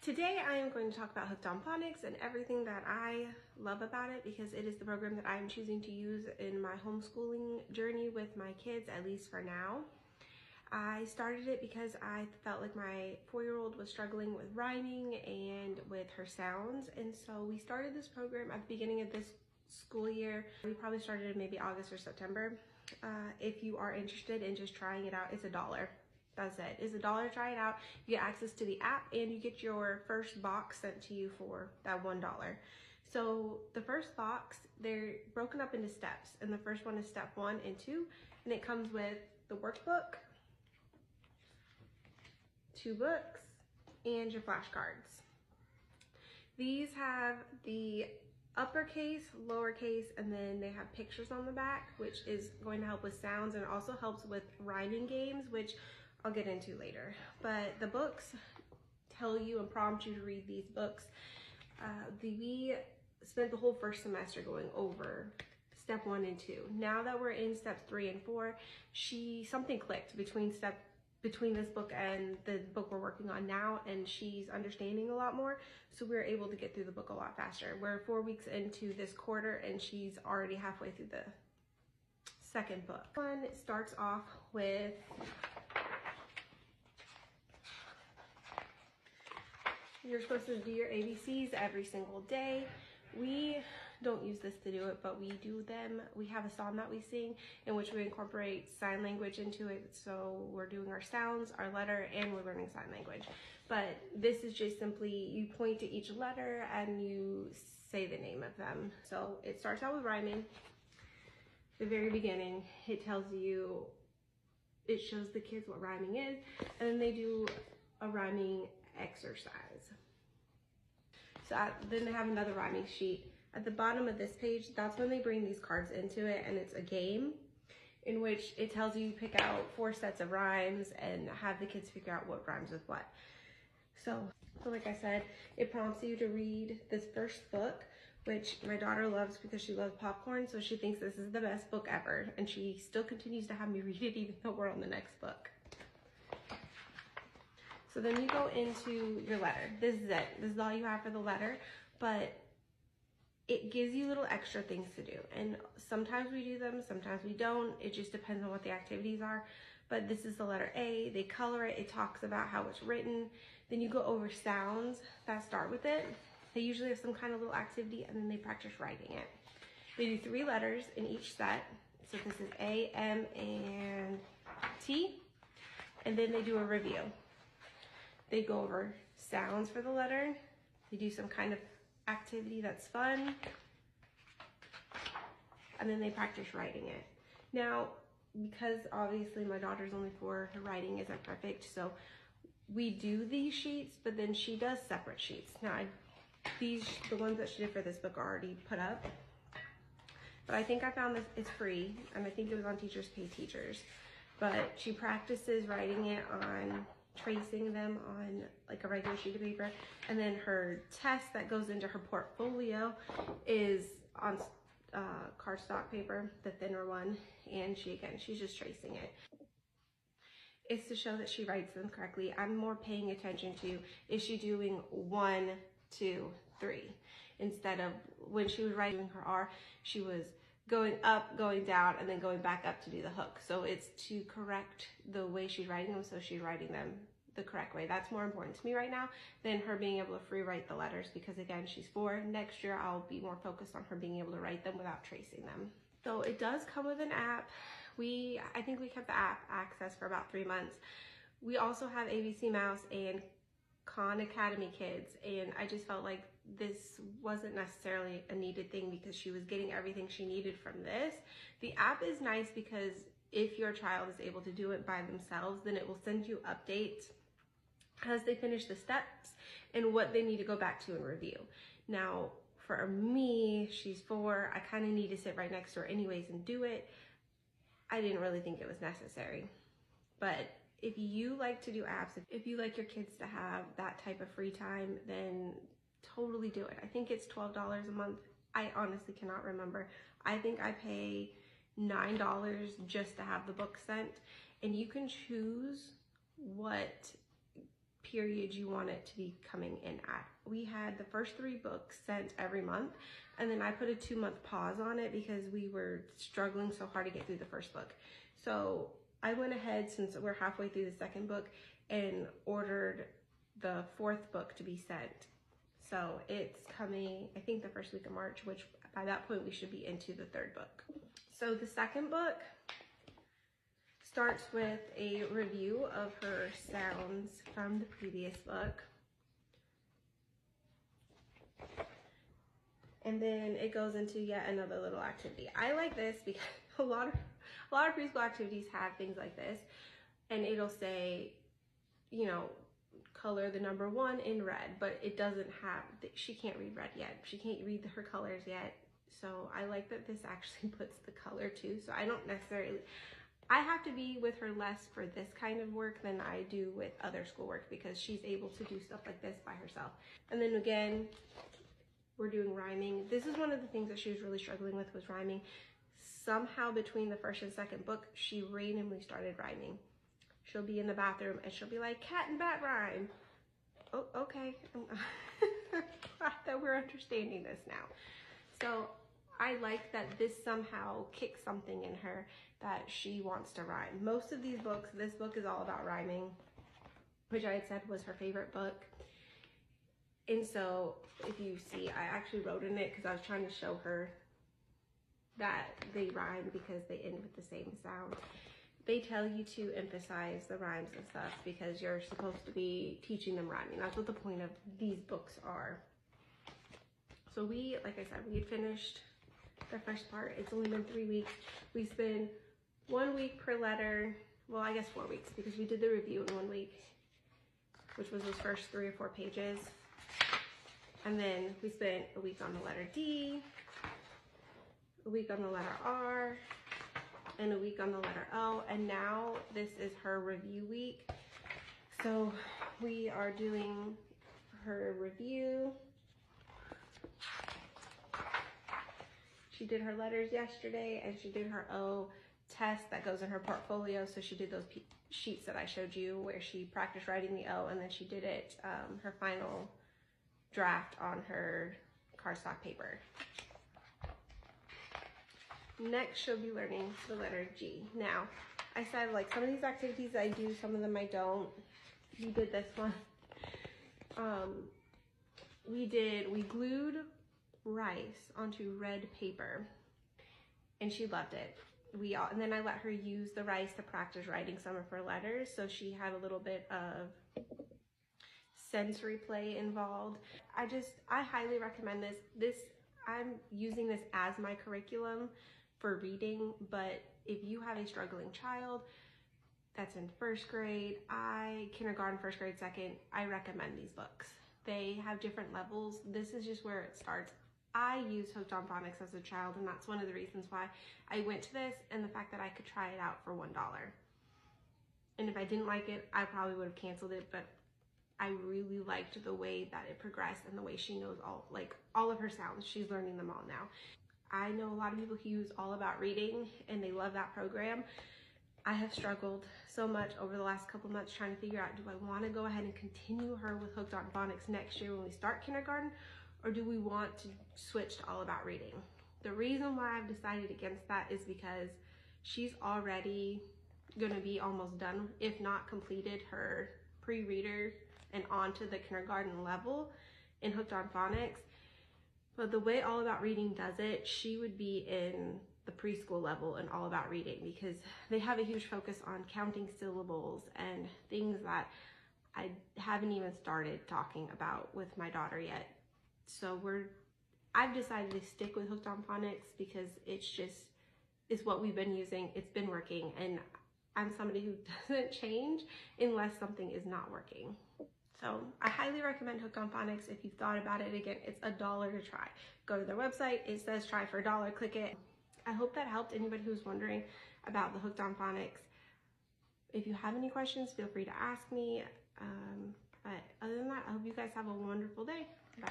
Today I am going to talk about Hooked on Phonics and everything that I love about it, because it is the program that I'm choosing to use in my homeschooling journey with my kids, at least for now. I started it because I felt like my 4-year-old was struggling with rhyming and with her sounds, and so we started this program at the beginning of this school year. We probably started in maybe August or September. If you are interested in just trying it out, it's $1. That's it. It's $1. Try it out. You get access to the app and you get your first box sent to you for that $1. So the first box, they're broken up into steps, and the first one is step 1 and 2, and it comes with the workbook, 2 books, and your flashcards. These have the uppercase, lowercase, and then they have pictures on the back, which is going to help with sounds, and also helps with rhyming games, which I'll get into later. But the books tell you and prompt you to read these books. We spent the whole first semester going over step 1 and 2. Now that we're in steps 3 and 4, something clicked between this book and the book we're working on now, and she's understanding a lot more, so we're able to get through the book a lot faster. We're 4 weeks into this quarter and she's already halfway through the second book. One starts off with you're supposed to do your ABCs every single day. We don't use this to do it, but we do them. We have a song that we sing in which we incorporate sign language into it. So we're doing our sounds, our letter, and we're learning sign language. But this is just simply, you point to each letter and you say the name of them. So it starts out with rhyming. The very beginning, it tells you, it shows the kids what rhyming is, and then they do a rhyming exercise. So then they have another rhyming sheet. At the bottom of this page, that's when they bring these cards into it, and it's a game in which it tells you pick out 4 sets of rhymes and have the kids figure out what rhymes with what. So like I said, it prompts you to read this first book, which my daughter loves because she loves popcorn, so she thinks this is the best book ever, and she still continues to have me read it even though we're on the next book. So then you go into your letter. This is it. This is all you have for the letter, but it gives you little extra things to do. And sometimes we do them, sometimes we don't. It just depends on what the activities are. But this is the letter A. They color it. It talks about how it's written. Then you go over sounds that start with it. They usually have some kind of little activity, and then they practice writing it. They do 3 letters in each set. So this is A, M, and T. And then they do a review. They go over sounds for the letter. They do some kind of activity that's fun. And then they practice writing it. Now, because obviously my daughter's only 4, her writing isn't perfect, so we do these sheets, but then she does separate sheets. Now, the ones that she did for this book are already put up. But I think I found this, it's free, and I think it was on Teachers Pay Teachers. But she practices writing it on, tracing them on like a regular sheet of paper, and then her test that goes into her portfolio is on cardstock paper, the thinner one, and she's just tracing it. It's to show that she writes them correctly. I'm more paying attention to, is she doing 1, 2, 3, instead of when she was writing her R, she was going up, going down, and then going back up to do the hook. So it's to correct the way she's writing them, so she's writing them the correct way. That's more important to me right now than her being able to free write the letters, because again, she's 4. Next year, I'll be more focused on her being able to write them without tracing them. So it does come with an app. I think we kept the app access for about 3 months. We also have ABC Mouse and Khan Academy Kids, and I just felt like this wasn't necessarily a needed thing because she was getting everything she needed from this. The app is nice because if your child is able to do it by themselves, then it will send you updates as they finish the steps and what they need to go back to and review. Now, for me, she's 4, I kind of need to sit right next to her anyways and do it. I didn't really think it was necessary, but if you like to do apps, if you like your kids to have that type of free time, then totally do it. I think it's $12 a month. I honestly cannot remember. I think I pay $9 just to have the book sent, and you can choose what period you want it to be coming in at. We had the first 3 books sent every month, and then I put a 2-month pause on it because we were struggling so hard to get through the first book. So I went ahead, since we're halfway through the second book, and ordered the 4th book to be sent. So it's coming, I think, the first week of March, which by that point we should be into the 3rd book. So the second book starts with a review of her sounds from the previous book. And then it goes into yet another little activity. I like this because a lot of preschool activities have things like this, and it'll say, you know, color the number 1 in red, but it doesn't have, she can't read red yet. She can't read her colors yet. So I like that this actually puts the color too. So I don't necessarily, I have to be with her less for this kind of work than I do with other schoolwork, because she's able to do stuff like this by herself. And then again, we're doing rhyming. This is one of the things that she was really struggling with, was rhyming. Somehow between the first and second book, she randomly started rhyming. She'll be in the bathroom and she'll be like, cat and bat rhyme. Oh, okay. Glad that we're understanding this now. So I like that this somehow kicks something in her that she wants to rhyme. Most of these books, this book is all about rhyming, which I had said was her favorite book. And so if you see, I actually wrote in it because I was trying to show her that they rhyme because they end with the same sound. They tell you to emphasize the rhymes and stuff because you're supposed to be teaching them rhyming. That's what the point of these books are. So we, like I said, we had finished the first part. It's only been 3 weeks. We spent 1 week per letter. Well, I guess 4 weeks, because we did the review in 1 week, which was those first 3 or 4 pages. And then we spent a week on the letter D, a week on the letter R, and a week on the letter O. And now this is her review week. So we are doing her review. She did her letters yesterday, and she did her O test that goes in her portfolio. So she did those sheets that I showed you where she practiced writing the O, and then she did it, her final draft on her cardstock paper. Next, she'll be learning the letter G. Now, I said, like, some of these activities I do, some of them I don't. We did this one. We glued rice onto red paper, and she loved it. And then I let her use the rice to practice writing some of her letters, so she had a little bit of sensory play involved. I highly recommend this. I'm using this as my curriculum for reading, but if you have a struggling child that's in 1st grade, kindergarten, 1st grade, 2nd, I recommend these books. They have different levels. This is just where it starts. I used Hooked on Phonics as a child, and that's one of the reasons why I went to this, and the fact that I could try it out for $1. And if I didn't like it, I probably would have canceled it, but I really liked the way that it progressed and the way she knows all of her sounds. She's learning them all now. I know a lot of people who use All About Reading, and they love that program. I have struggled so much over the last couple months trying to figure out, do I want to go ahead and continue her with Hooked on Phonics next year when we start kindergarten, or do we want to switch to All About Reading? The reason why I've decided against that is because she's already going to be almost done, if not completed, her pre-reader and on to the kindergarten level in Hooked on Phonics. But the way All About Reading does it, she would be in the preschool level in All About Reading, because they have a huge focus on counting syllables and things that I haven't even started talking about with my daughter yet. So I've decided to stick with Hooked on Phonics because it's what we've been using. It's been working, and I'm somebody who doesn't change unless something is not working. So I highly recommend Hooked on Phonics. If you've thought about it, again, it's $1 to try. Go to their website. It says try for $1. Click it. I hope that helped anybody who's wondering about the Hooked on Phonics. If you have any questions, feel free to ask me. But other than that, I hope you guys have a wonderful day. Bye.